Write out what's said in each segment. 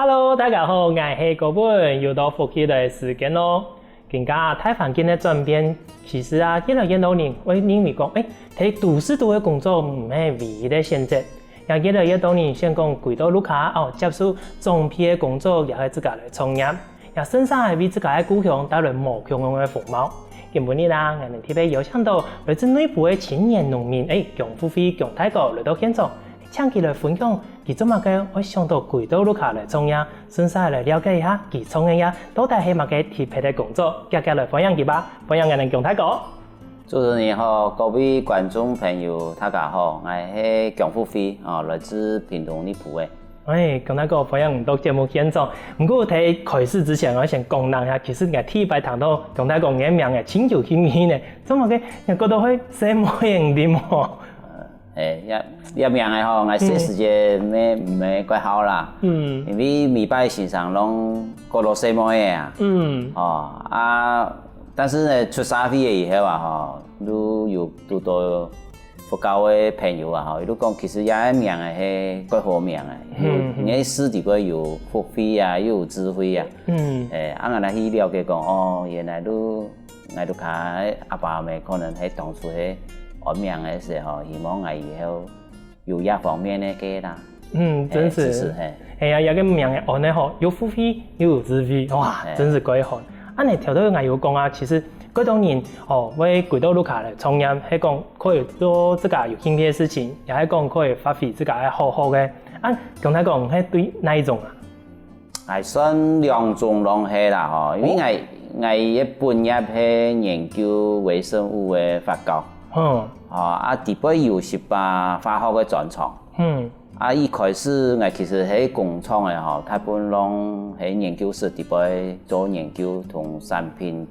Hello， 大家好，我是高本，又到复习的时间咯。更加大环境的转变，其实越来越多人会认为讲，睇都市度的工作唔係唯一的選擇，也越來越多人想講回到路卡接受種片的工作，也係自家來創業，也甚至係為自家的故鄉帶來無窮的風貌。今日啦，我哋特別邀請到來自內部的青年農民姜富輝姜大哥來到現場。請佢來分享，佢做乜嘅？我想到回到路卡來創業，順勢來了解一下佢創業到底係乜嘅特別嘅工作，家家來分享佢吧。分享我哋姜大哥。主持人好，各位觀眾朋友，大家好，我係姜富輝，來自屏東內埔嘅。姜大哥分享唔到節目現場，不過喺開始之前，我先講兩下，其實我第一擺聽到姜大哥嘅名嘅，真有興趣呢。做乜嘅？我覺得佢寫冇型啲喎。一名嘅吼，我寫時間唔係怪好啦，因為每擺線上攏過到寫冇嘢但是呢出社會以後都有遇到佛教嘅朋友伊都講其實也一名嘅係怪好名嘅，你師弟個有福慧又有智慧我哋去了解講原來都我哋睇阿爸咪可能喺當初喺安名嘅時候，希望我以後有一方面嘅嘅啦。真是。有個名嘅安呢吼，有福慧又有智慧，哇，真是鬼好。你條到我有講其實嗰種人為回到路卡嚟創業，係講可以做自家有興趣嘅事情，也係講可以發揮自家嘅好好嘅。剛才講係對哪一種係算兩種攏係啦因為我一本業係研究微生物嘅發酵。第八有18化學嘅專長。一開始我其實喺工廠嘅大部分攏喺研究室第八做研究同產品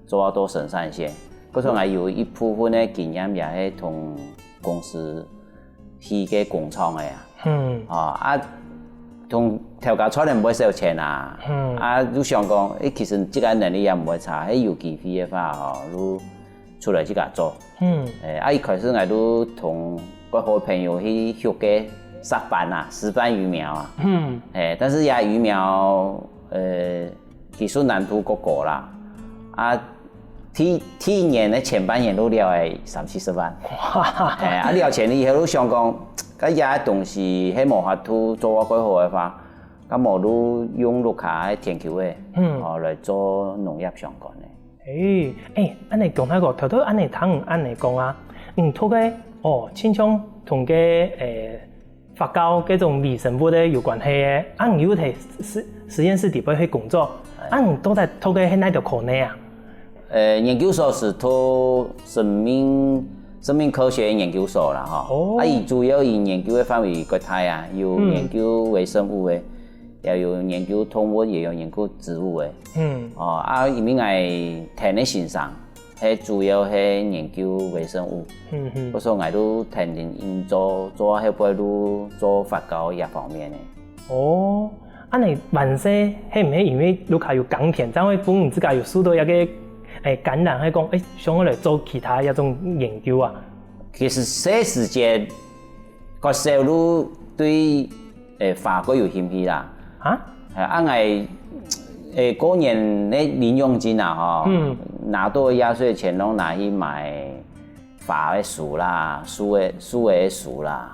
做到生產線。嗰時我有一部分嘅經驗也係同公司去嘅工廠嘅同頭家出嚟唔會收錢都想講其實這個能力也唔會差，有機會嘅話都出來自己做。一開始我都同個好朋友去學嘅實辦魚苗但是也魚苗技術難度高啦。第一年嘅前半年都了係30-40萬。了錢以後都想講，嗰啲東西係冇法度做個好嘅話，咁我都用路卡嘅田球嘅來做農業相關嘅。安尼講那個，頭頭安尼聽安尼講同個親像同個發酵嗰種微生物咧有關係嘅，有喺實驗室裏邊去工作，到底同個係哪條課呢研究所是做生命科學研究所啦主要研究嘅範圍國大有研究微生物嘅。也有研究動物，也有研究植物嘅。因為我聽嘅線上係主要係研究微生物。嗰時候我都聽人做喺背度做發酵一方面嘅。你本身係唔係因為路卡有耕田，才會幫你自己有受到一個感染，係講想我嚟做其他一種研究其實這時間個時候都對法國有興趣啦。過年的零用錢拿到壓歲錢都拿去買花的樹啦、樹的樹啦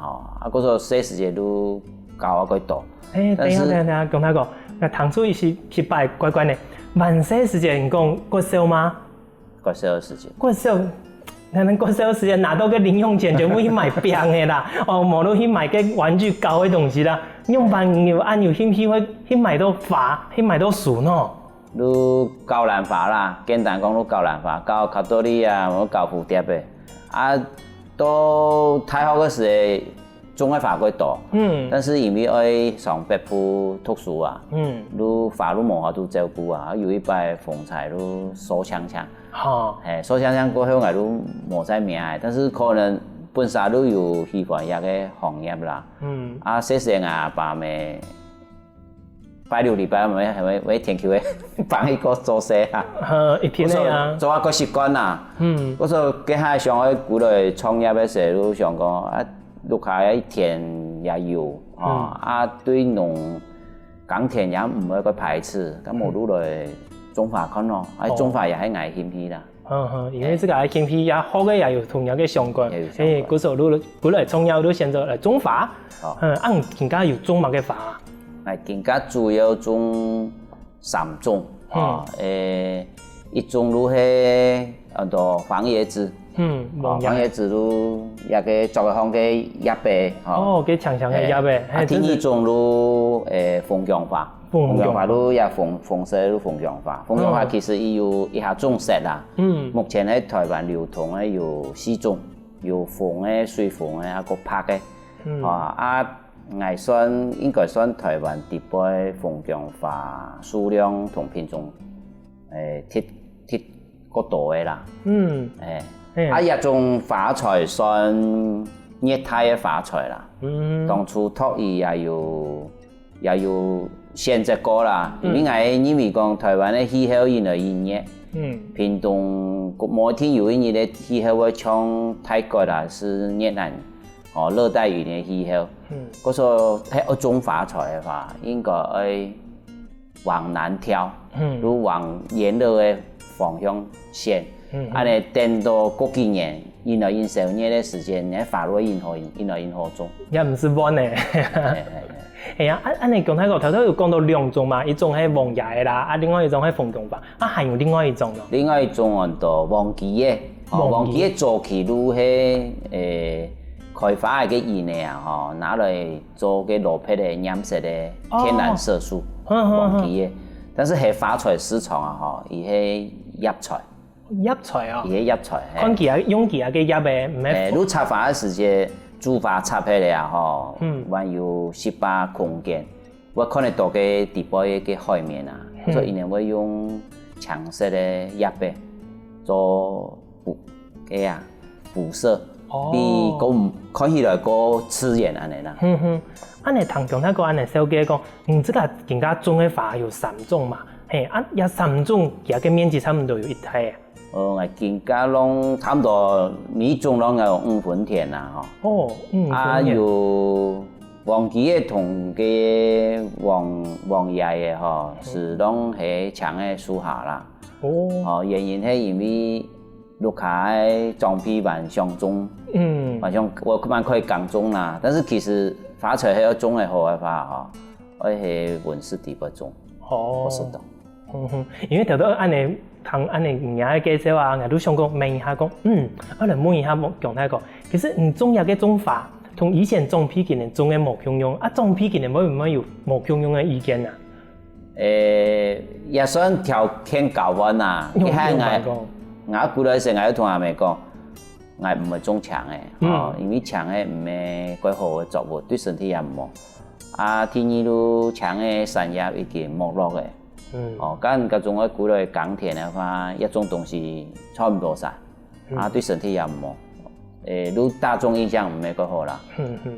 嗰時候這時間都搞得幾多。等一下，講那個，當初去拜乖乖呢，萬歲時間講過少嗎？過少時間。過少。過少時間拿到個零用錢全部去買餅嘅啦，冇得去買個玩具搞嘅東西啦。用辦有按有興趣會去買到花，去買到樹喏。都搞蘭花啦，簡單講都搞蘭花，搞卡多利我搞蝴蝶嘅。到大學嘅時候種嘅花幾多，但是因為愛上北部讀書都花都冇法度照顧有一擺風采都手槍槍。手槍槍過後我都冇再名但是可能本身都有喜歡一個行業啦。這時我爸咪拜6禮拜咪天氣會幫一個做事一天的做一個習慣啦。嗰時候佢係想去鼓勵創業嘅時候都想講路卡一天也有對農耕田也唔會去排斥，咁無路來種花看咯，種花也係危險啲啦。因為這個危險也好嘅也有同樣嘅相關。嗰時候如來重要都選擇嚟種花。更加有種乜嘅花？更加主要種3種。一種就係黃椰子。黃椰子都一個作為行嘅葉貝。嘅長長嘅葉貝。第二種就鳳姜花。鳳姜花都也紅色都鳳姜花。鳳姜花其實有一下種色啦。目前喺台灣流通咧有4種，有紅嘅、水紅嘅，一個白嘅。應該算台灣第8鳳姜花數量同品種鐵個多嘅啦。一種花材算熱帶嘅花材啦。當初托伊也有限制過啦，因為講台灣嘅氣候越來越熱。屏東某一天有一年嘅氣候會像泰國啦，是熱帶熱帶雨林嘅氣候。嗰時候喺種花材嘅話，應該要往南挑，如往炎熱嘅方向選。安尼等到過幾年，越來越少熱嘅時間，你花落越來越好種。也唔是穩嘅。安尼講頭頭有講到2種嘛，一種係黃葉嘅啦，另外一種係鳳姜花，還有另外一種咯。另外一種就黃芪嘅，黃芪嘅早期都係開發嘅葉呢拿來做嘅羅皮嘅染色嘅天然色素，黃芪嘅。但是係花材市場伊係葉菜。葉菜啊？伊係葉菜。看佢用佢嘅葉嘅，唔係。你插花嘅時間。煮花插起來還有18空間。我看得到嘅地波嘅海面啊，所以呢會用強色嘅葉貝做補色，比看起來個刺眼安尼啦。安尼唐強他講安尼小姐講，這個更加種嘅花有3種嘛，有3種佢嘅面積差唔多有1體。我更加攏差唔多每種攏有5分田啦，有黃芪嘅同嘅黃葉嘅是攏係長嘅樹下啦。原因係因為綠卡嘅裝批版上種，好像我蠻可以講種啦，但是其實花材係要種嘅好嘅話，我係溫室地不種，我識到。因為頭頭安尼。同安尼人家介紹啊，我都想講問一下講，我嚟問一下講太個，其實種葉嘅種法同以前種皮件嘅種嘅無共用，種皮件嘅會唔會有無共用嘅意見啊？也算條件高穩啊，因為我古來時我同阿妹講，我唔係種長嘅，因為長嘅唔係幾好嘅作物，對身體也唔好。天二都長嘅產業已經沒落嘅。咁種嘅古來耕田嘅話，一種東西差唔多晒，對身體也唔好。對大眾影響唔係幾好啦。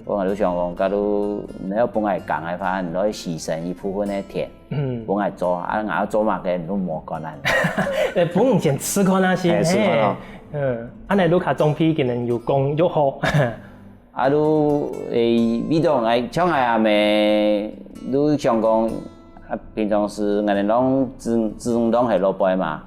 我都想講，假如你要本來耕嘅話，你可以犧牲一部分嘅田，本來做，我做乜嘅都冇可能。本來先吃看那些，安尼都較種皮，可能又公又好。都呢種像我阿妹都想講。平常時我哋攏自動攏係落背嘛，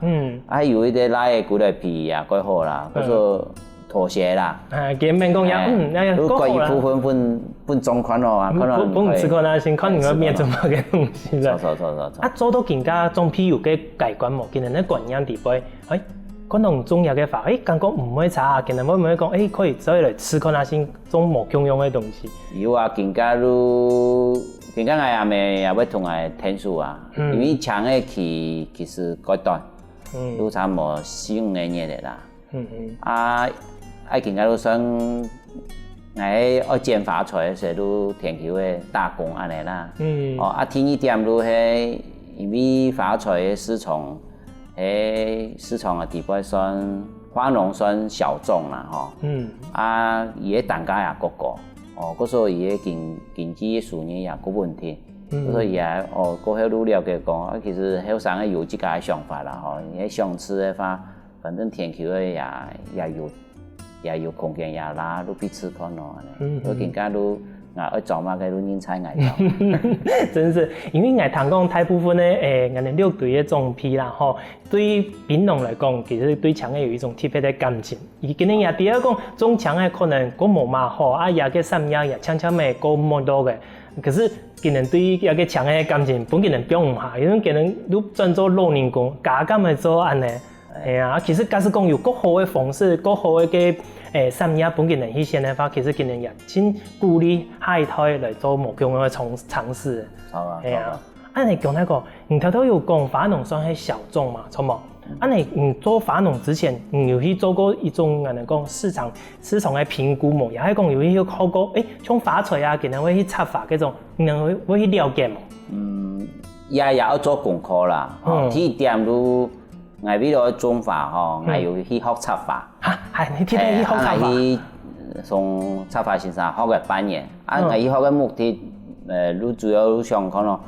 有一啲拉嘅古來皮也幾好啦，嗰個妥協啦。見面講也，都各一部分分種款咯，可能唔吃可能先看你個面做乜嘅東西啦。錯。做到更加種皮有嘅改觀冇，見人咧觀樣地背，可能種葉嘅花，感覺唔會差，見人會唔會講，可以走嚟吃可能先種無共用嘅東西。有啊，更加我阿妹也要同我聽數啊，因為長嘅期其實改短，都差唔多4-5年嘅啦。更加都想我剪花材嘅時候都田球嘅打工安尼啦。天一點都係因為花材嘅市場嘅地位算花農算小眾啦，伊嘅單價也高高。嗰時候伊嘅經濟收入也有問題，所以也過後都了解講，其實後生嘅有自家嘅想法啦，你想吃嘅話，反正田球嘅也有空間也拉都彼此看咯，我更加都要做嘛个论人才爱做。真是，因为爱谈讲大部分的我们六队的种批啦吼，对槟榔来讲，其实对枪的有一种特别的感情。伊今年也第二讲种枪的可能个无嘛好，啊也个三样也枪枪的个冇多嘅，可是今年对也个枪的感情，本今年并唔下，因为今年你专做老年工，加减的做安尼。哎呀，其实假使讲有更好的方式，更好的个产业本今年去现的话，其实今年也真鼓励下一代来做目标的尝试。好啊，哎呀，按你讲那个，你头头有讲法农算是小众嘛，错冇？按你做法农之前，有去做过一种人讲市场的评估冇？也係講有去考過，像法錘啊，今年會去插法嗰種，你能會去了解冇？也要做功課啦。第一點都。我為了種法吼，我要去學插法。嚇，係你天天去學插法？我去從插法先生學個半年。我去學個目的，你主要想講咯，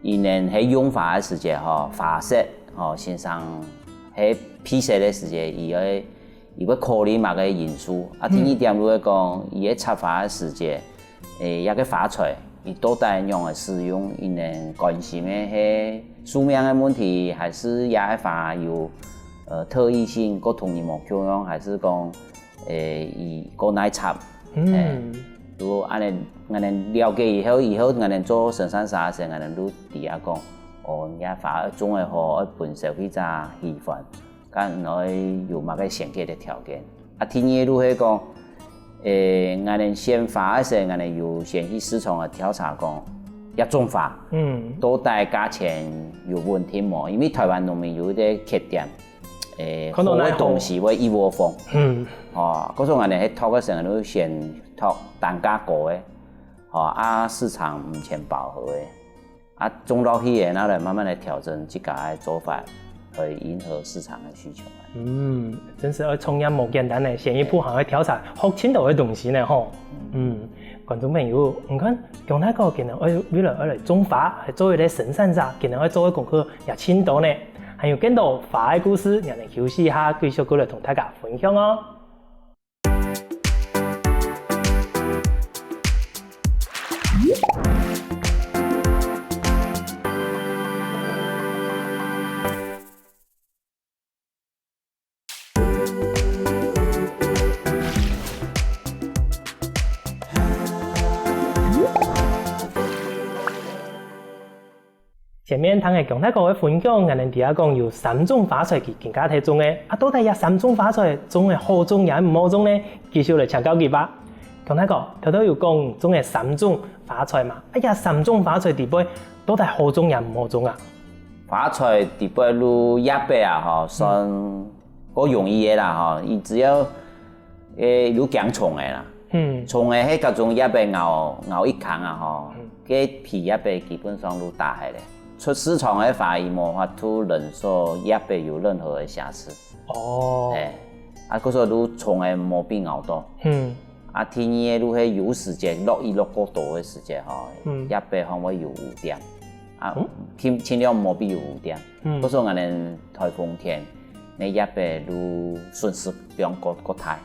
伊能喺用法嘅時節吼，法式吼先生喺批設嘅時節，伊會考慮某個因素。第二點如果講，伊喺插法嘅時節，一個法錘，伊到底用嘅使用，伊能關心嘅係。書面的問題，還是也法有特異性，個同你冇共用，還是講伊個奶插，如果安尼我哋了解以後我哋做生產啥時，我哋都底下講，也法種嘅好，本身去咋氣氛，咁來有某個先決的條件。第二路係講，我哋先發嘅時，我哋有先去市場嘅調查講。一種法，到底價錢有問題冇？因為台灣農民有啲缺點，好嘅東西會一窩蜂，嗰種人哋喺托嘅時候都先托單價高嘅，市場唔全飽和嘅，種落去嘅，然後慢慢嚟調整自家嘅做法，去迎合市場嘅需求。真是要從一冇簡單嘅，先一步行去調查學清道嘅東西呢，吼。觀眾朋友，唔看講那個今日為了嚟種法，係作為咧生產者，今日要做嘅功課也清多呢。還有更多法嘅故事，讓你休息一下，繼續過來同大家分享哦。前面聽嘅講那個嘅分享，我哋底下講有3種法錘佢更加睇中嘅，到底有3種法錘種嘅好種也唔好種呢？繼續嚟請教佢吧。講那個頭頭有講種嘅3種法錘嘛，3種法錘底杯到底好種也唔好種啊？法錘底杯如葉白啊，算好容易嘅啦，伊只要如講蟲嘅啦，蟲嘅喺各種葉白咬一坑啊，嘅皮葉白基本上都打下嚟。出市場的法，伊無法度忍受葉白有任何的瑕疵。嗰時候你蟲的毛病咬到。天二如係有時節落雨落過多的時節葉白可能會有污點。盡量冇必有污點。嗰時候我哋颱風天，你葉白如順勢不用過大。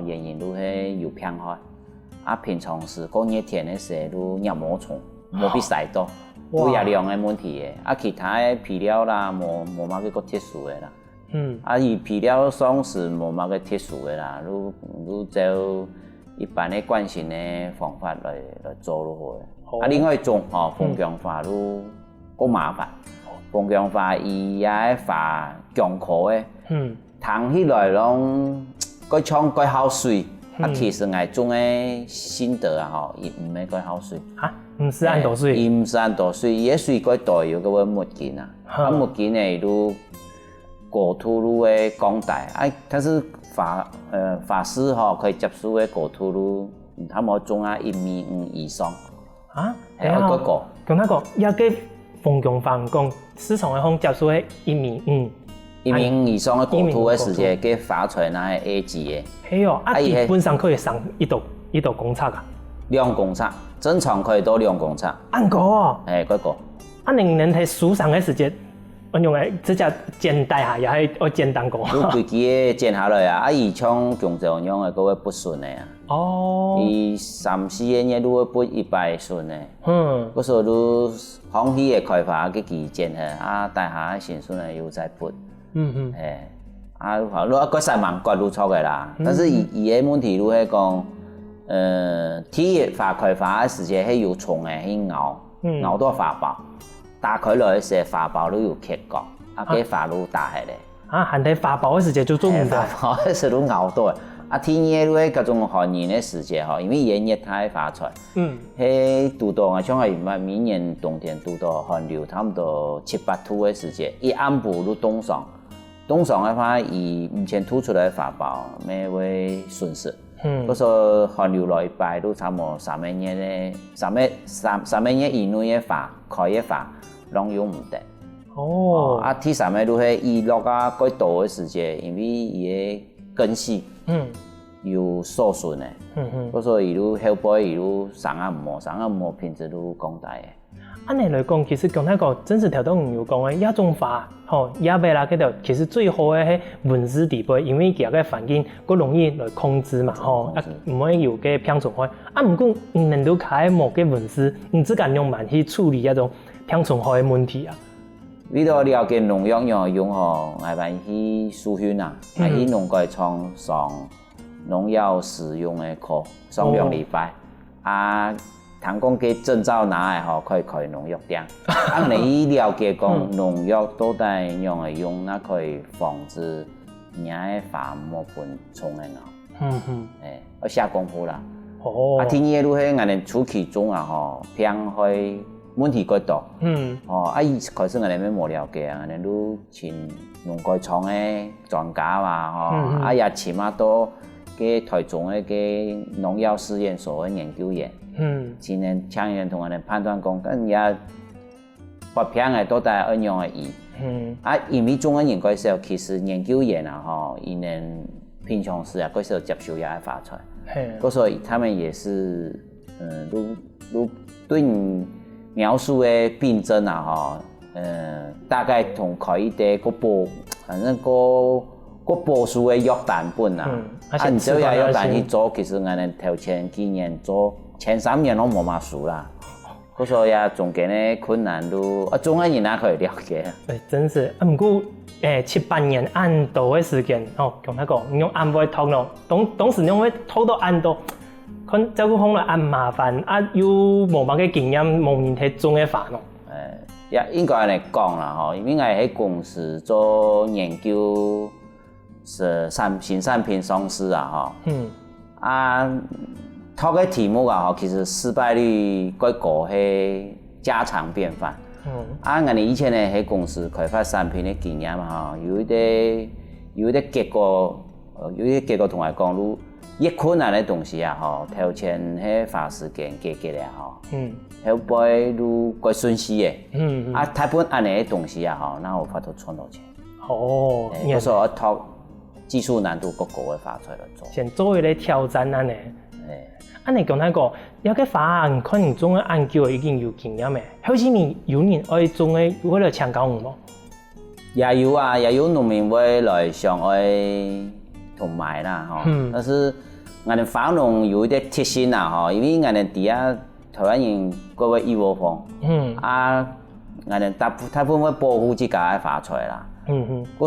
原因如係有偏開。平常時過熱天的時候，你葉毛蟲冇必曬到。有熱量的問題嘅，其他的皮料啦，冇乜個特殊的啦。伊皮料上是冇乜個特殊的啦，你就一般的慣性的方法來做就好。另外一種風強法都好麻煩，風強法伊也法強口的，燙起來攏個槍個好水，其實我種的心得啊，伊唔係個好水。唔是按度水，伊唔是按度水，伊個水個大有個木筋啊，木筋呢都果土路的廣大，但是法師可以接受的果土路，他們種1.5米以上。嗰個，咁那個一個風強法講，市場的風接受的1.5米。1.5米以上的果土的時節，佢發出來那係 A 級的。係哦，基本上可以上一度公尺啊。2公尺，正常可以到2公尺。按個哦。嗰個。你能喺樹上嘅時節，我用来指甲剪带下，也系我简单讲。你规支剪下来啊，伊像强壮样的，佫会不顺的啊。哦。伊3、4个月，你会不一摆顺的。佫说你空气的开发去佢剪下，带下先顺的又再不。好，你佫3万骨愈粗个啦。但是伊个问题，如迄讲，体液发开发的时间，迄有虫的去咬到发包。打开来时，发包都有缺角，给发路打下来。含在发包的时间就做唔到。发包的时都咬到。天热咧，嗰种寒热的时节因为炎热太发出来。迄拄到啊，像明年冬天拄到寒流，差不多7、8度的时节，伊暗部都冻上的话，伊目前吐出来的发包咩会损失。嗰时寒流来一摆都差不多3个月咧，3个月以内的发开的发。拢用唔得第3个都系伊落啊几度的时节，因为伊个根系有受损的，所以伊都后背伊都上按摩品质都降低的。按你来讲，其实讲那个真实条东有讲的亚种发也袂啦，嗰其实最好的系温湿地背，因为佢个环境够容易来控制嘛唔会有个병虫害。不过能够开某个温湿，你只敢用慢去处理那种병虫害的问题啊。你都了解农药用我们去苏训啊，去农改厂上农药使用的课上2礼拜谈讲给证照拿来可以开农药店。你了解讲农药到底用来用，那可以防止人的发毛分虫的咬。要下功夫啦。天热愈迄我们初期中偏开问题过大。伊开始我们要无了解我们都请农改厂的专家嘛也请到给台中的给农药试验所的研究员。今年请人同我们判断讲，跟也发片的到底怎样的伊。因为中国人嗰时候其实研究员伊能平常时嗰时候接受也会发出来。所以他们也是都对你描述的病症大概同开一啲反正个部署的药单本你只要药单去做，其实我们头前几年做。前3年拢无嘛熟啦，所以中间的困难都中国人也可以了解。真是不过7、8年按度的时间讲那个你用按不会痛咯，当时你会痛到按度，可照顾方来按麻烦又无乜嘅经验，无人去种嘅法咯。也应该来讲啦因为我喺公司做研究是新产品上市他个题目其实失败率quite高，是家常便饭。我们以前咧喺公司开发产品的经验有一啲结果，同我讲，越困难的东西头前喺花时间解决了后背都quite顺势的。大部分安尼的东西那有法度赚到钱。有时候技术难度够高的发出来做。先做一个挑战安尼。你讲那个，有个法案可能种的研究已经有经验的，好似有人爱种的为了抢高唔咯？也有农民会来上爱同买啦但是我们法农有一点特性因为我们底下台湾人各位义务风我们大部分会保护自家的发出来啦。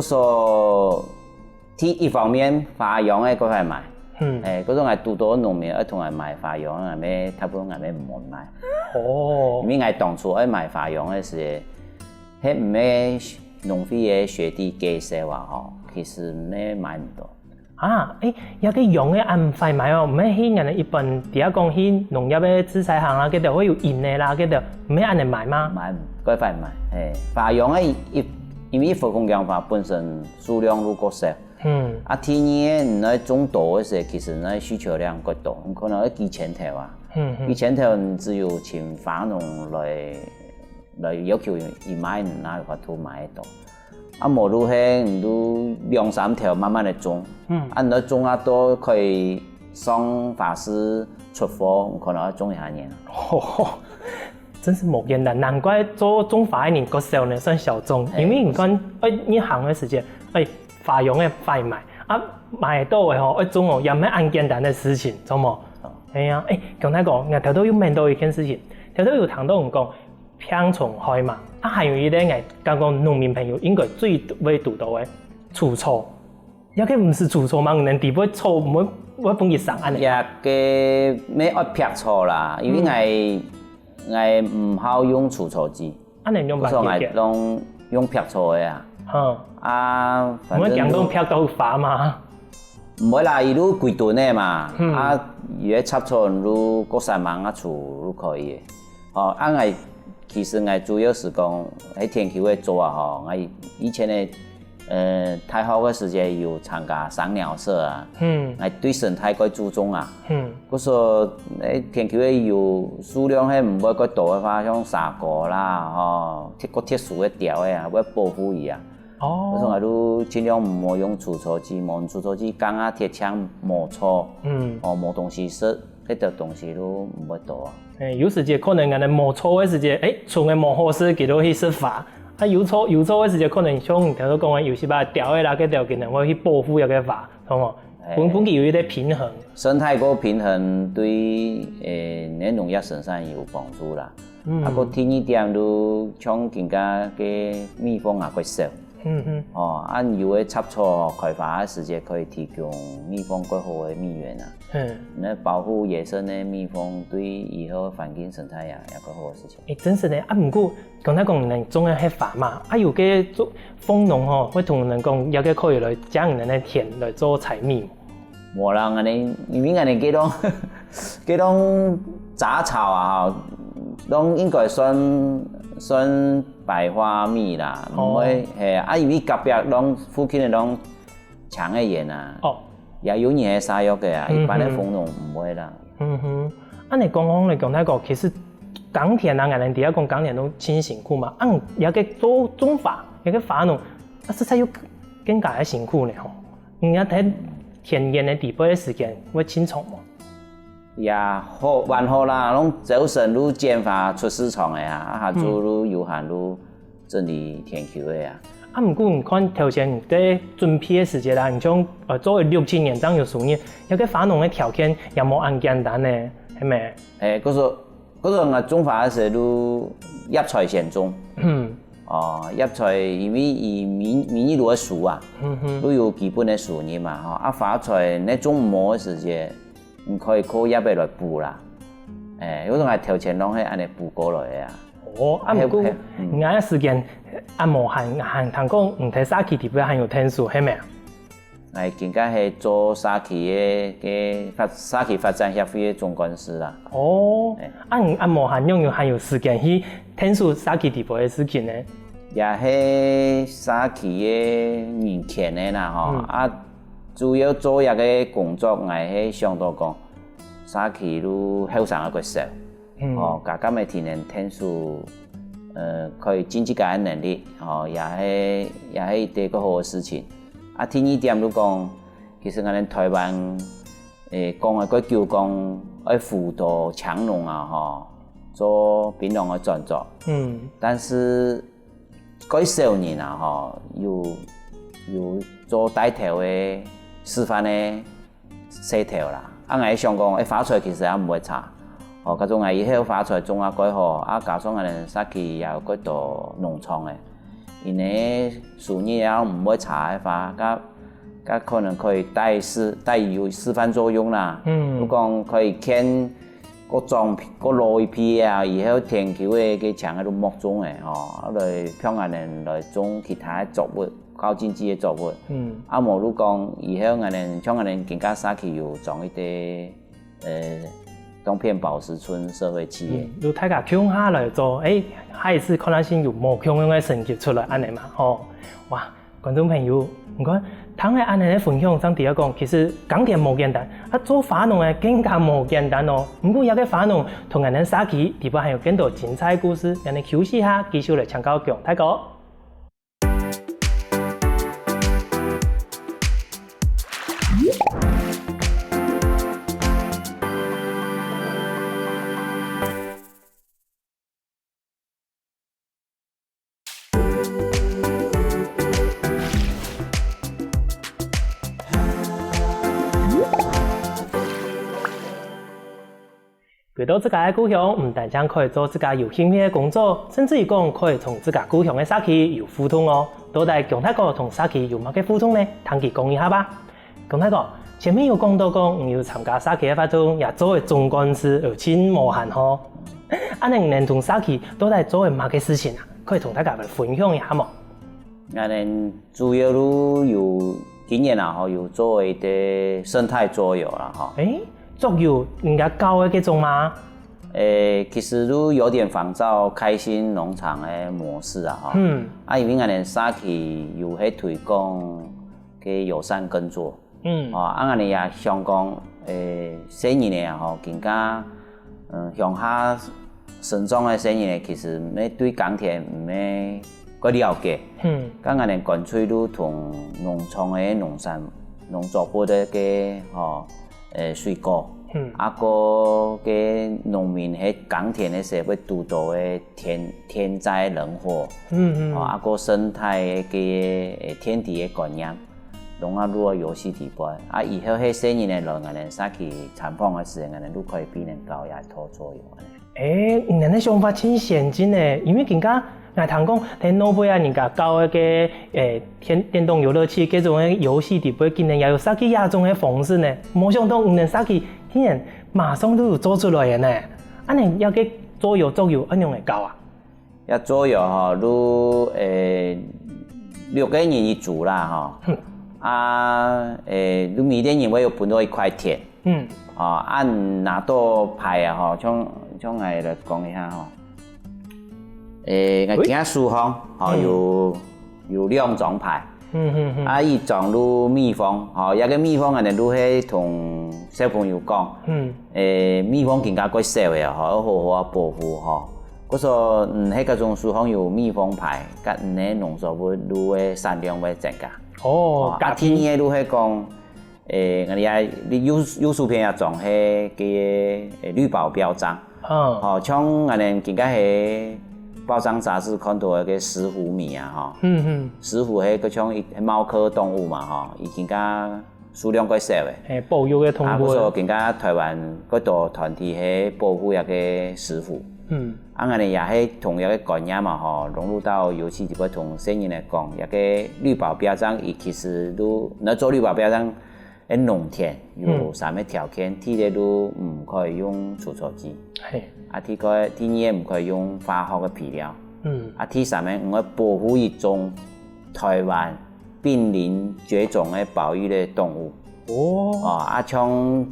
所以一方面发养的各块买。嗰种系拄到农民同人卖花养，差不多唔买。因为我当初卖花养的时候，迄唔系农会的学弟介绍其实唔买唔到。有个养的按快买唔系去人一般底下讲去农业的制裁行嗰度会有印的啦，嗰度唔系按人买吗？买嗰块买，花养的因为佛光养花本身数量如果少。天热你种多的时候，其实你需求量过大，可能要几千头几千头只有请法农来要求伊买，哪有法度买得到？无如迄你都2、3条慢慢的种，你种多可以送法师出货，可能要种1年。真是无简单，难怪做种花的人个少呢算小众，因为你看，你行的时间，花用的快卖，买到的吼，种哦也唔系按简单的事情，懂冇？哎呀，刚才讲，我头都有问到一件事情，头都有谈到讲병虫害嘛，还有一咧，我刚讲农民朋友应该最会读到的除草，也个唔是除草嘛，能地不草唔会帮佢上安尼。也个咩爱劈草啦，因为我唔好用除草机，安尼用白所以嘅，我用劈草的啊。反正唔会讲到劈到花嘛。唔会啦，伊都规吨的嘛，伊个插草如国三万啊厝都可以的。其实我主要是讲喺田球嘅做啊，我以前的太好嘅时节有参加赏鸟社啊，我对生态quite注重啊。嗰说喺田球嘅有数量係唔會quite多嘅話，像沙果啦，鐵樹嘅條嘅啊，會保護伊啊。嗰時我都盡量唔好用除草劑，冇用除草劑，鋼啊鐵槍磨草，冇東西食，嗰啲東西都唔會多啊。有時節可能人哋磨草嘅時節，從嘅磨好時佢都去釋法。有草嘅時節可能像頭先講嘅，有時把條嘅啦，嗰條可能會去保護一個花，懂冇？本佢有一啲平衡。生態個平衡對你農業生產有幫助啦。個第二點都像更加嘅蜜蜂啊，佢少。按有嘅插草開發嘅時節可以提供蜜蜂更好嘅蜜源啊。那保護野生嘅蜜蜂對以後環境生態也個好嘅事情。真是咧，唔過剛才講人種嘅係花嘛，有嘅做蜂農吼，會同人講有嘅可以來將人嘅田來做採蜜。冇啦，因為幾種雜草啊，都應該算白花蜜啦，唔會係因為隔壁附近嘅搶嘅嘢啊，也有人係殺藥嘅啊，一般嘅蜂農唔會啦。按你講嚟講睇過，其實耕田啊，人哋而家講耕田都真辛苦嘛，有嘅做種花，有嘅花農，實在有更加嘅辛苦呢吼。人家睇田園嘅地盤嘅時間會清楚嘛。也好，還好啦，攏早晨都剪花出市場嘅啊，下晝都有閒都整理田球嘅啊。唔過唔看頭先在準備嘅時節啦，你像作為6、7年這樣有數年，有個花農嘅條件也冇咁簡單呢，係咪？嗰時我種花嘅時候都葉菜先種。葉菜因為以米粒嘅樹啊，都有基本嘅樹葉嘛，花菜你種唔好嘅時節。唔可以靠葉嚟來補啦，嗰種係頭前攏係按嚟補過來嘅啊。唔過而家時間無限談講唔睇沙期地方還有天數係咪啊？更加係做沙期嘅沙期發展協會嘅總幹事啦。無限用還有時間去天數沙期地方嘅事情呢？也係沙期嘅年前嘅啦，主要做一個工作，我係想到講，沙期都後生一個少，家家咪田人天數，佢經濟嘅能力，也係一個好嘅事情。第二點都講，其實我哋台灣講個叫講，要輔導搶農啊，做檳榔嘅轉作，但是嗰少年啊，有做帶頭嘅。示範的細條啦，我想講，花菜其實也唔會差，嗰種以後花菜種啊改好，加上我哋沙期也有嗰度農場嘅，因為樹葉也唔會差嘅花，可能可以有示範作用啦。如果可以見個落一批啊，以後田球嘅搶喺度木種嘅，來向我哋來種其他作物。高經濟嘅作物，無如講以後我哋像我哋更加沙期有種一啲東片寶石村社會企業，有大家強下來做，下一次可能先有冇強樣嘅成績出來安尼嘛，哇，觀眾朋友，唔該，聽下安尼嘅分享，上第一講，其實耕田冇簡單，做花農嘅更加冇簡單哦。唔過有個花農同人哋沙期地方還有更多精彩故事，人哋休息下，繼續嚟請教強大哥。回到自家的故乡，唔但将可以做自家有兴趣的工作，甚至于讲可以从自家故乡的社区有互动哦。到底姜太哥同社区有乜嘅互动呢？聽佢講一下吧。姜太哥，前面有講到講，你有參加社區嘅活動，也做嘅總幹事，而且無限好。你能同社區到底做嘅乜嘅事情啊？可以同大家嚟分享一下冇？主要都有今年啦，有做一啲生態桌遊啦，桌遊人家教嘅嗰種嗎？其實都有點仿照開心農場嘅模式啊，因為我哋社區有喺推廣嘅友善耕作，我哋也想講，生意咧更加，鄉下生長嘅生意咧，其實咩對耕田唔咩個了解，咁我哋乾脆都同農場嘅農作物嘅水果。個嘅農民喺耕田嘅時候會遇到嘅天災人禍，個生態嘅天地嘅概念，融入遊戲裡邊，以後喺生意咧，我哋社區參訪嘅時候，我哋都可以俾人教也拖作用。你哋想法真先進咧，因為更加我聽講喺諾貝亞人家教嘅電動遊樂器嗰種嘅遊戲裡邊，竟然也有社區亞種嘅方式咧，冇想到你哋社區竟然馬上都有做出來嘅呢！你要嘅桌遊點樣嚟教啊？要桌遊都6個人一組啦都每個人會有分到一塊田，按拿到牌啊像我嚟講一下我今書房有2種牌，一種都蜜蜂，一個蜜蜂我哋都係同小朋友講，蜜蜂更加貴少嘅，要好好保護嗰時喺嗰種書房有蜜蜂牌，咁你農作物都會產量會增加。天嘢都係講，我哋有數片一種係嘅綠保標章，像我哋更加係報章雜誌看到嘅石虎米啊，石虎係嗰種貓科動物嘛，伊更加數量貴少嘅。保育嘅動物。嗰時更加台灣嗰度團體係保護一個石虎。我哋也係同一個概念嘛，融入到遊戲裡邊同生意嚟講，一個綠保標章，其實都你做綠保標章，喺農田有什麼條件，第一都唔可以用除草劑，第二唔可以用化學嘅肥料，第三咧我保護一種台灣瀕臨絕種嘅保育嘅動物。像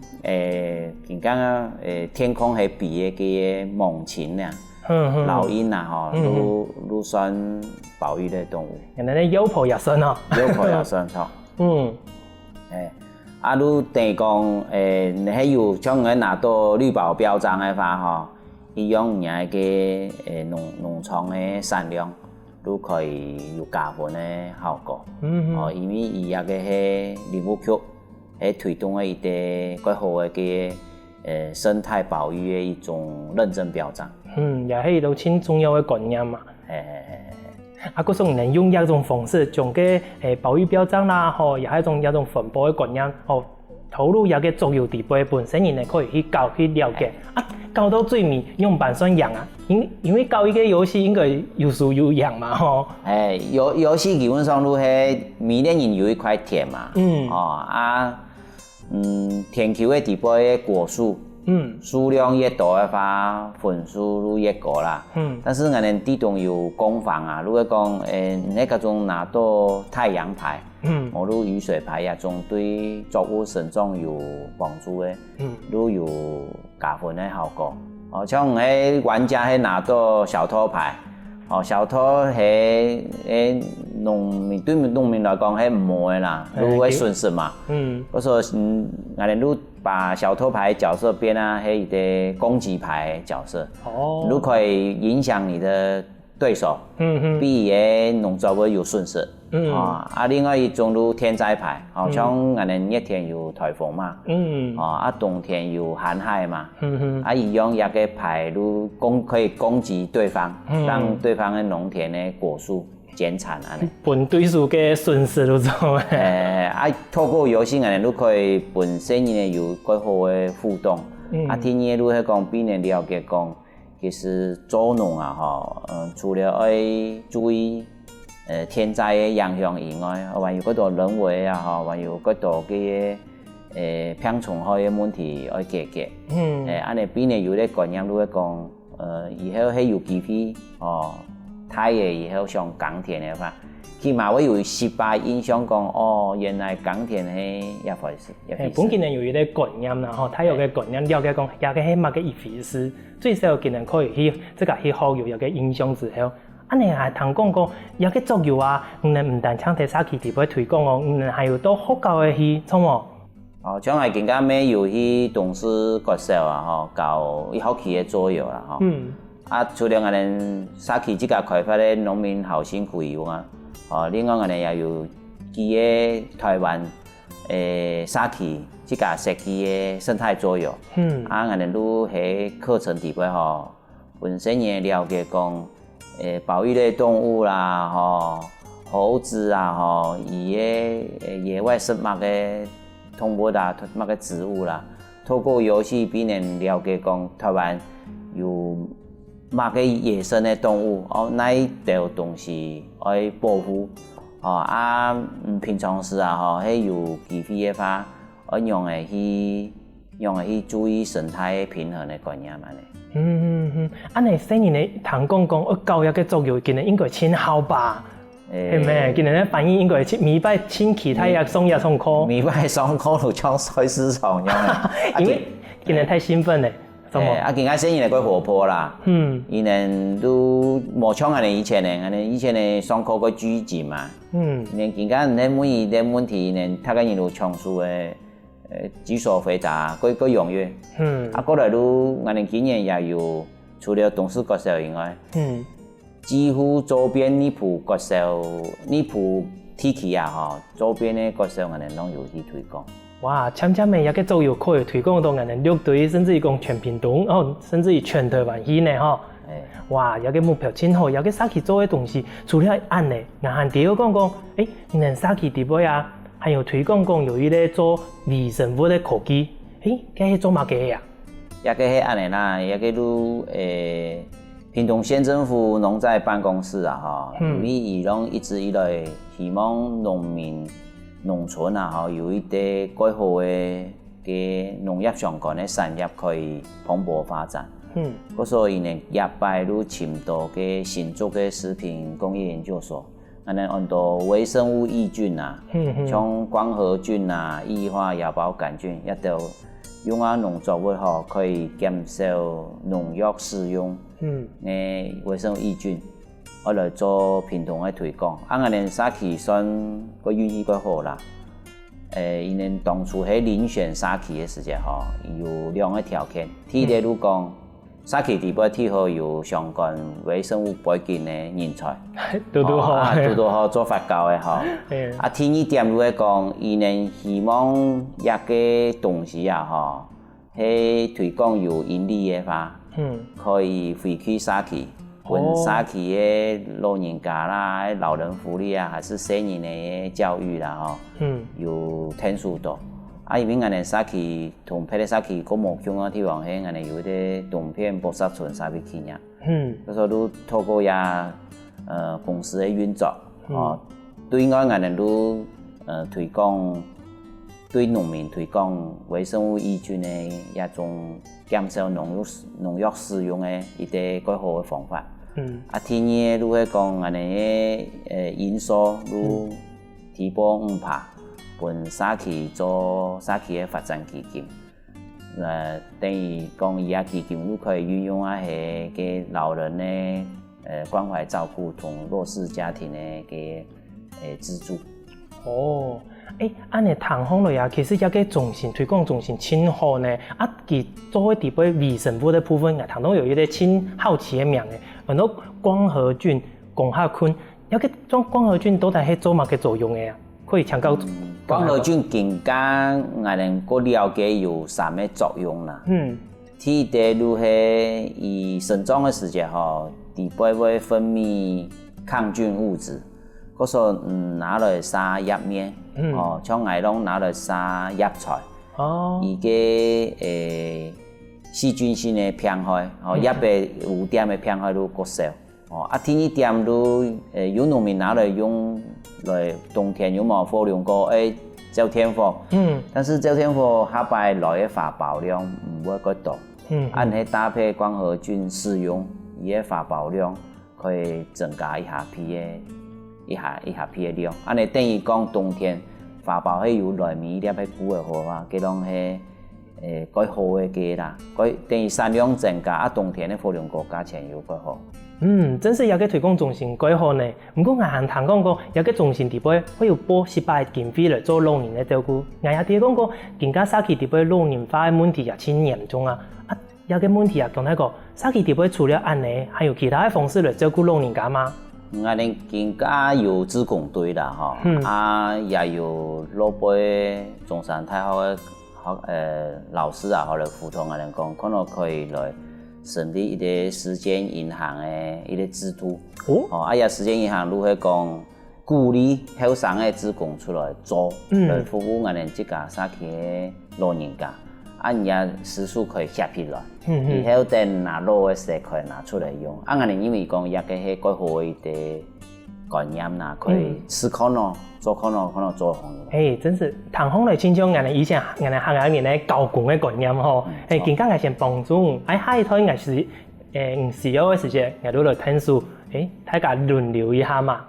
更加天空係比嘅猛禽啊，老鷹啊，都算保育嘅動物。人哋妖婆也算哦，妖婆也算錯。都等於講你係有像我拿到綠保標章嘅話，一樣人嘅農場嘅產量都可以有加分嘅效果。因為伊也嘅係林務局。喺推動嘅一啲較好嘅生態保育嘅一種認證標章。也係一種很重要嘅概念嘛。嗰種能用一種方式將嘅保育標章啦，也係一種分佈嘅概念，投入一個作業地位本身人哋可以去教去了解。教到最尾用辦算贏啊，因為教一個遊戲應該有輸有贏嘛。遊戲基本上都係每個人有一塊田嘛。田球嘅地方嘅果樹，數量越多嘅話，分數都越高啦。但是我哋地動有工坊啊，如果講你嗰種拿到太陽牌，或者雨水牌啊，種對作物生長有幫助嘅，都有加分嘅效果。像喺玩家係拿到小偷牌。小偷係農民對農民來講係唔好嘅啦，都會損失嘛。嗰時候我哋都把小偷牌角色變啊係一個攻擊牌角色，都可以影響你的對手，比嘅農作物有損失。另外一種都天災牌，像我哋熱天有颱風嘛，冬天有旱害嘛，一樣一個牌都可以攻擊對方，讓對方嘅農田嘅果樹減產啊。本對手嘅損失都做透過遊戲我哋都可以本身有較好嘅互動，天二如迄讲比人了解讲，其实做农啊吼，除了要注意天灾的影响以外，还有嗰度人为啊吼，还有嗰度嘅病虫害的问题要解决。安尼比人有咧观念，如果讲以后迄有机会哦，太嘅以后上耕田的话。起码会有失败印象讲哦，原来耕田是一回事。本今人有一个观念啦，吼，他有个观念了解讲，也个是乜个一回事。最少今人可以去这个去学有个影响之后，安尼还通讲讲，也个作用啊，唔但抢第三期地位推广哦，还有到学校的去创哦。哦，像我更加咩有去董事角色啊，吼，搞一学期的左右啦，吼。除了我哋三期即个开发的农民好辛苦以外。另外我哋也有基个台湾沙期即个设计的生态作用，我哋都喺课程底下吼，本身也了解讲，保育类动物啦，吼猴子啊，吼伊个野外生物嘅动物啦，乜嘅植物啦，透过游戏俾人了解讲台湾有。乜嘅野生嘅動物，那一條東西要保護，平常時啊，係有機會嘅話，用嚟去注意生態平衡嘅概念嘛咧。安尼細年嘅通講教育嘅作用，今日應該真好吧？係咪？今日嘅反應應該每擺請其他嘢上課，每擺上課就像菜市場樣因為今日太興奮咧。更加生意嚟過活潑啦，伊人都冇像我哋以前咧，以前咧上課個拘謹嘛，人更加咧每一個問題咧，他個人都詳述嘅舉手回答，個踴躍，過來都我哋今年也有除了董事角色以外，幾乎周邊呢鋪角色呢鋪地區啊，嗬，周邊嘅角色我哋都有去推廣。哇，漸嘅一個作用可以推廣到人哋六隊，甚至於講全屏東，甚至於全台灣去呢，嗬。哇，有個目標真好，有個沙期做嘅東西，除了按呢，硬係第二講，人沙期地位啊，還有推廣講有一個做微生物嘅科技，佢係做乜嘅呀？一個係按呢啦，一個都屏東縣政府農在辦公室啊，哈，由於伊攏一直以來希望農民。農村啊，有一啲改好嘅農業相關嘅產業可以蓬勃發展。所以呢，業界都簽到嘅新竹嘅食品工業研究所，我哋按到微生物抑菌啊，像光合菌啊、異化芽孢桿菌，一到用農作物可以減少農藥使用嘅微生物抑菌。我來做屏東嘅推廣，我哋沙期算個運氣個好啦。因為當初喺遴選沙期嘅時間，有兩個條件。第一個如講，沙期地方最好有相關微生物背景嘅人才，都好做發酵嘅嗬。第二點如果講，伊能希望一個東西啊，喺推廣有盈利嘅話，可以回饋沙期。本沙期嘅老人家啦、老人福利啊，還是成人嘅教育啦，有天數多。因為我哋沙期同別的沙期個目標嘅地方係我哋有啲東片博沙村沙比企業，所以都透過公司嘅運作，對外我哋都推廣對農民推廣微生物抑菌嘅一種減少農藥使用嘅一啲改好嘅方法。第二如果講我哋嘅營收都提高5%，本沙期做沙期嘅發展基金，等於講以下基金都可以運用係給老人嘅關懷照顧同弱勢家庭嘅資助。安尼談方類啊，其實一個中心推廣中心真好呢。佢做啲啲微生物的部分，談到有一個真好奇嘅名嘅，很多光合菌、光合菌，一個種光合菌到底係做乜嘅作用嘅啊？可以強調。光合菌更加我哋個了解有3個作用啦。第一就係伊生長嘅時間地背會分泌抗菌物質。嗰時候拿來殺葉面，像我攏拿來殺葉菜，伊個细菌性的偏害，也被有点的偏害都过少。天气点都有农民拿来用来冬天有冇火龙果走天火，但是走天火下摆来的发包量唔会咁多，按去搭配光合菌使用，伊的发包量可以增加一下皮的量，按你等于讲冬天发包係有來面一粒嘅久嘅貨啊，佢當係改好嘅價啦，改等於產量增加，冬天嘅火龍果價錢又改好。真是有個推廣中心改好呢。不過我還聽講過，有個中心地位會有撥18億經費來做老年嘅照顧。我也聽講過，更加社區地位老年化嘅問題也真嚴重啊！有個問題啊，講那個社區地位除了安尼，還有其他嘅方式來照顧老年家嗎？我哋更加有志工隊啦，也有老輩中山大學嘅老師啊，或者輔導我哋講，可能可以來成立一個時間銀行嘅一個制度。也時間銀行如何講鼓勵後生嘅志工出來做，來服務我哋這家社區嘅老人家，人家時數可以合起來。以後等拿老嘅時可以拿出來用。我哋因為講一個係改好嘅觀念啦，可以思考咯，做可能做行業。真是談風來親像我哋以前我哋行業嘅交工嘅觀念吼，更加係先幫助。下一台係唔需要嘅時間，我哋來聽書，大家輪流一下嘛。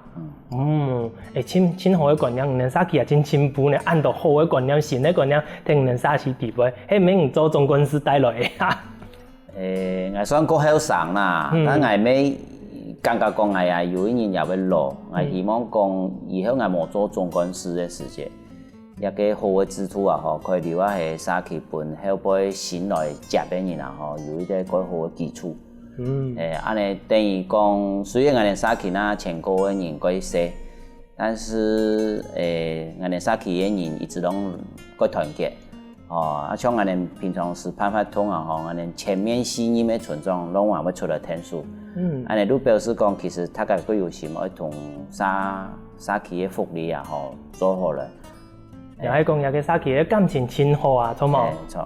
真好嘅觀念，人社區也真進步呢。按照好嘅觀念、新嘅觀念，聽人社區地位，唔做中國時代來嘅。我算過後生啦，但係咩感覺講我也有一年也會老，我希望講以後我冇做中國時嘅時間，一個好嘅制度啊，可以留下喺社區本後輩新來接嘅人啊，有一個改好嘅基礎。安尼等於講，雖然我哋社區那全國嘅人改少，但是我哋社區嘅人一直都改團結。像我哋平常時辦法通啊，我哋前面4年嘅村長攏話要出來聽書，安尼都表示講，其實大家都有心要同社區嘅福利啊，做好了。又係講有個社區嘅感情真好啊，錯冇？錯。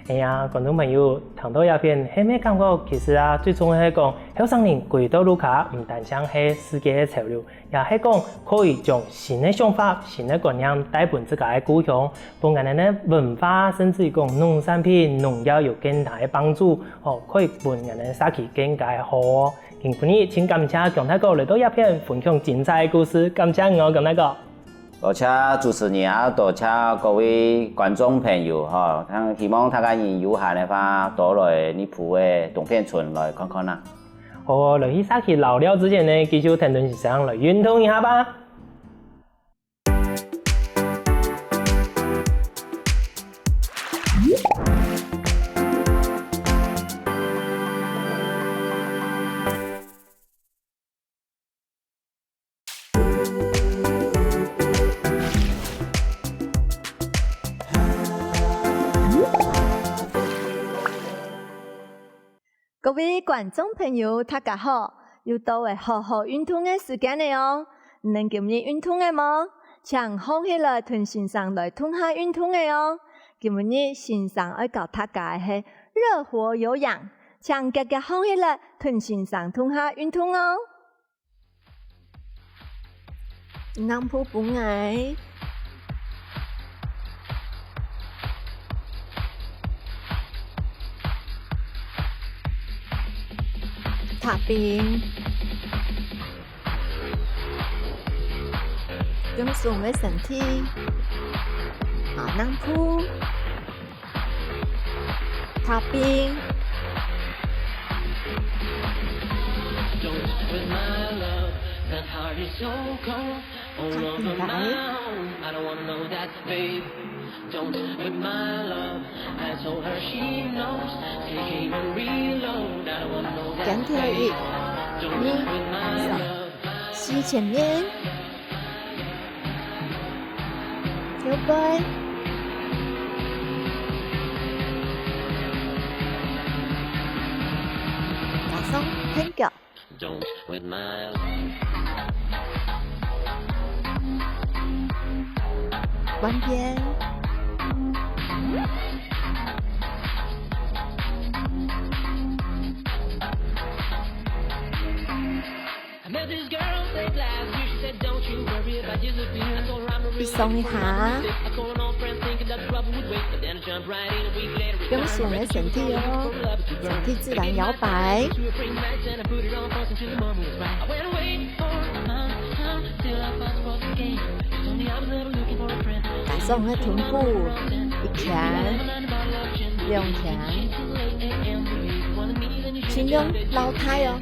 觀眾朋友聽到一片，係咩感覺？其實啊，最重要係講，後生人回到路卡，唔單止係世界嘅潮流，也係講可以將新嘅想法、新嘅觀念帶俾自家嘅故鄉，幫人哋嘅文化，甚至於講農產品、農藥有更大嘅幫助，可以幫人哋社區更加好。今日請感謝姜大哥嚟到一片分享精彩嘅故事，感謝我姜大哥。多謝主持人啊，多謝各位觀眾朋友哈，希望大家有閒嘅話，多來你埔嘅東片村來看看啦。好，來去社區老了之前呢，繼續聽段時間來運動一下吧。各位觀眾朋友，大家好！又到為好好運動嘅時間了哦。能今日運動嘅嗎？請放起來同先生來同下運動嘅哦。今日先生要教大家係熱火有氧，請大家放起來同先生同下運動哦。南埔本愛。踏冰，用鬆嘅身體，南埔，踏冰。讲跳一，吸前面，跳背，打鬆聽腳，彎邊。一松一下，用顺的身体哦，身体自然摇摆。打松的臀部，一拳、两拳，尽量老态哦。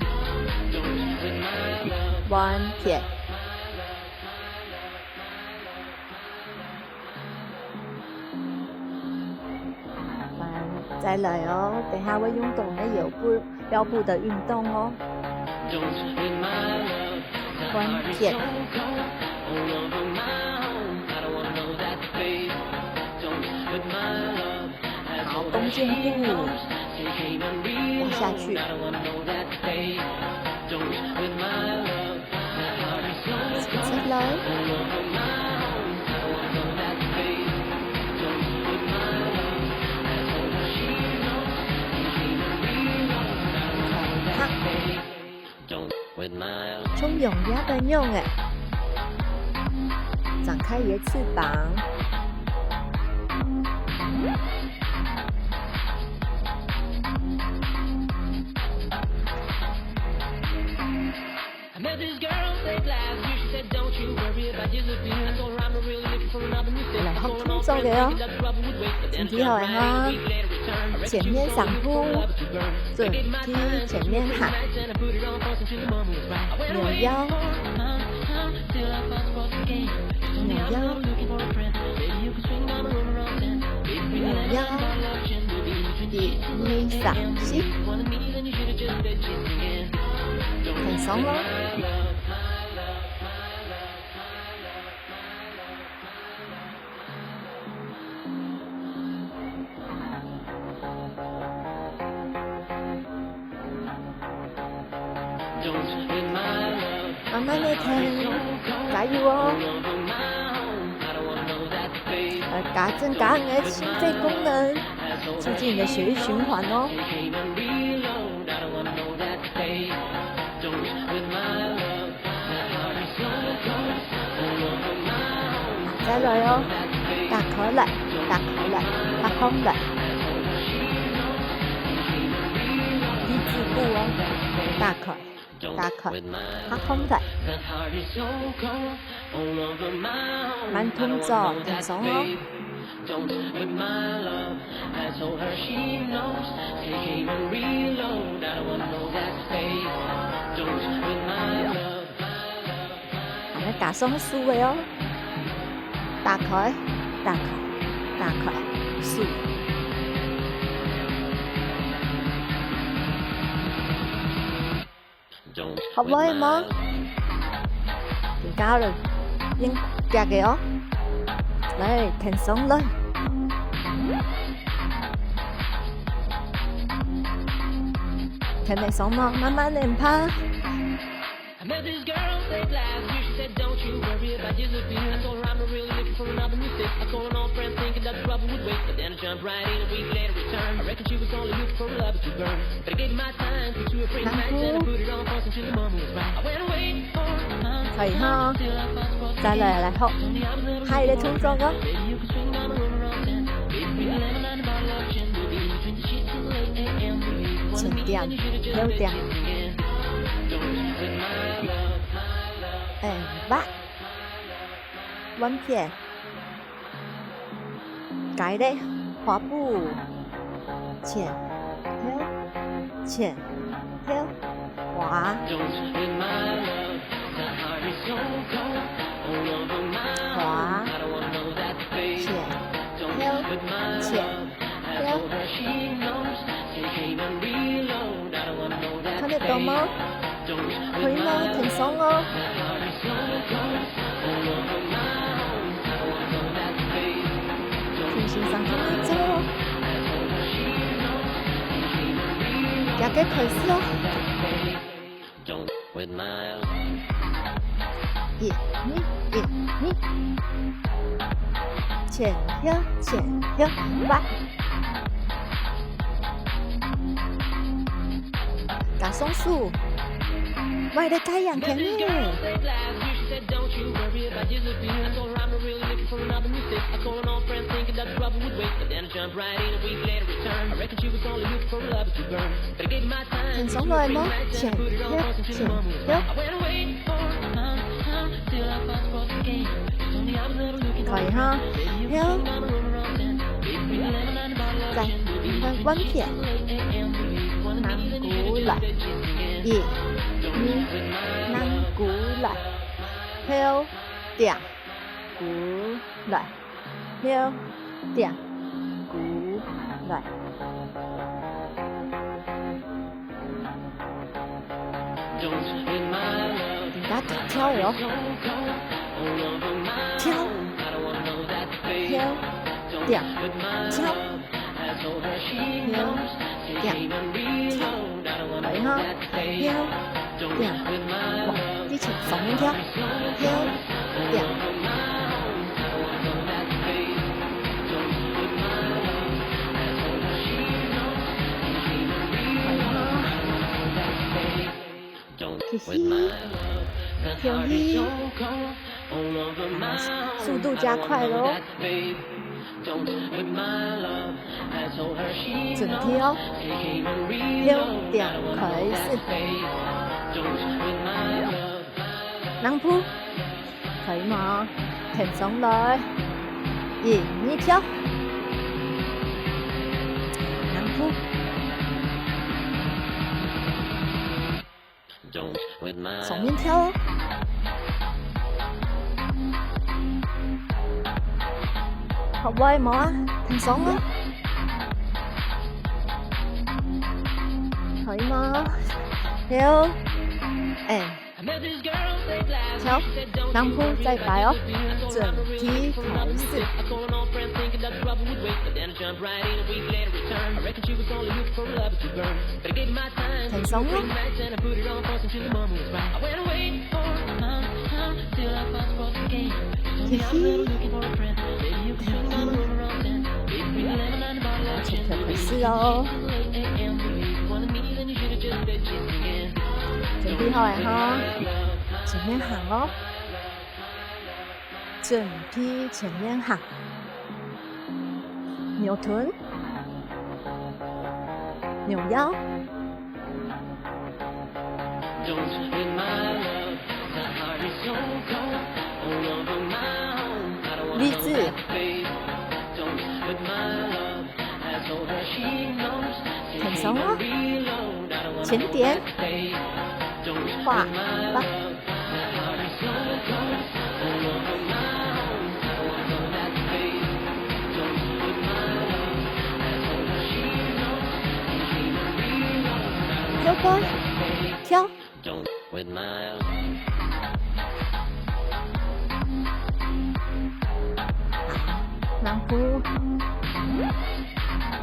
弯撇。再来哦，等下会用到的腰部的运动哦。关键。好，弓箭步，压下去。再来。从用压的用诶，展开你的翅膀，来好动作的哦，身体好啊，前面上扑，准踢前面喊，扭腰，扭腰，扭腰，一、二、三、四，很松咯。慢慢的听，加油哦！增加你的心肺功能，促进你的血液循环哦。再来哦，大口来，大口来，发空来，低字步哦，大口。大口，拍空的，慢动作，很松哦。我们打松速的哦，大口，大口，大口，速。học với mà đừng cao rồi nhưng chà kìa đây thành sống lên thành này sống mà慢慢的趴可以哈，再来好，还有动作哦，前点、右点，八，弯撇，改的滑步，前，前，滑。滑，前，前，看得到吗？可以吗？挺松哦。挺身上挺一走，加个开始哦。一，前跳，弯，打松树，外的太阳天呢。轻松来吗？前腰，可以哈，腰，再弯片，南鼓来，一，南鼓来，腰，点，鼓来，腰，点，鼓来。大家跳哟，跳，跳，点，跳，跳，点，跳，可以哈，跳，点，往地前上面跳，跳，点。嘻嘻，跳一，速度加快喽，整跳，跳点开始，南扑，可以吗？停上来，你跳，南扑。上面跳哦，好歪冇啊，挺爽啊，可以吗？跳，跳，南扑再来哦，整体开始，挺爽哦。嘻嘻，前跳开始哦，整体好来哈，前面行哦，整体前面行，扭臀，扭腰。立字，挺松哦，前点，画吧，跳过，跳。南扑，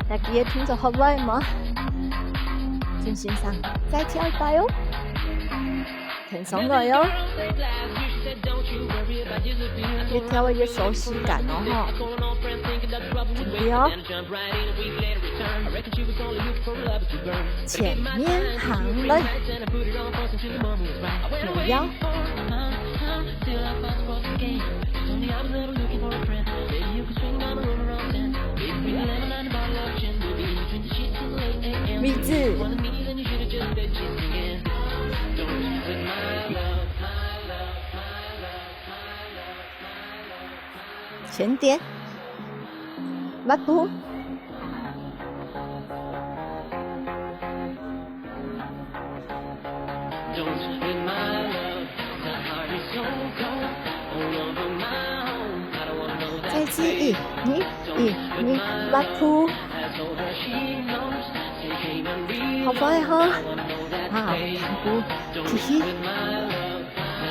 大家聽咗好耐嗎？鄭先生，再跳一擺哦，挺上來哦，越跳越熟悉感哦哈，準備哦，前面行來，扭腰。立字，前点，马步，再次一马步。好快哈！啊，南步，嘻嘻，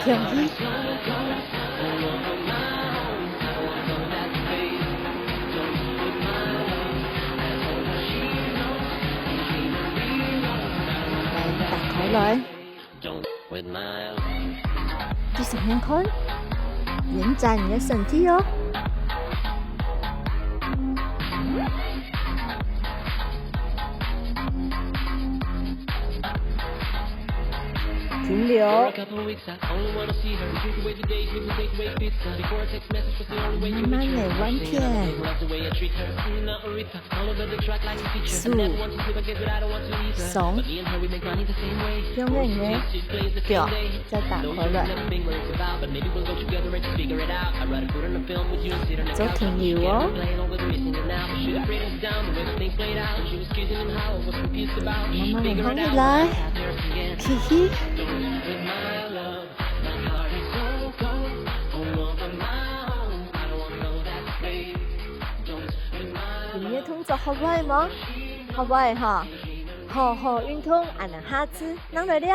跳一，来打開來，第十面看，延展你的身體哦。停留。流。慢慢的弯片，数，怂，永远的表，再打回来，走停留哦。慢慢的放起来，嘻嘻。你的动作好坏吗？好坏哈，好好运动，俺能下次能得了。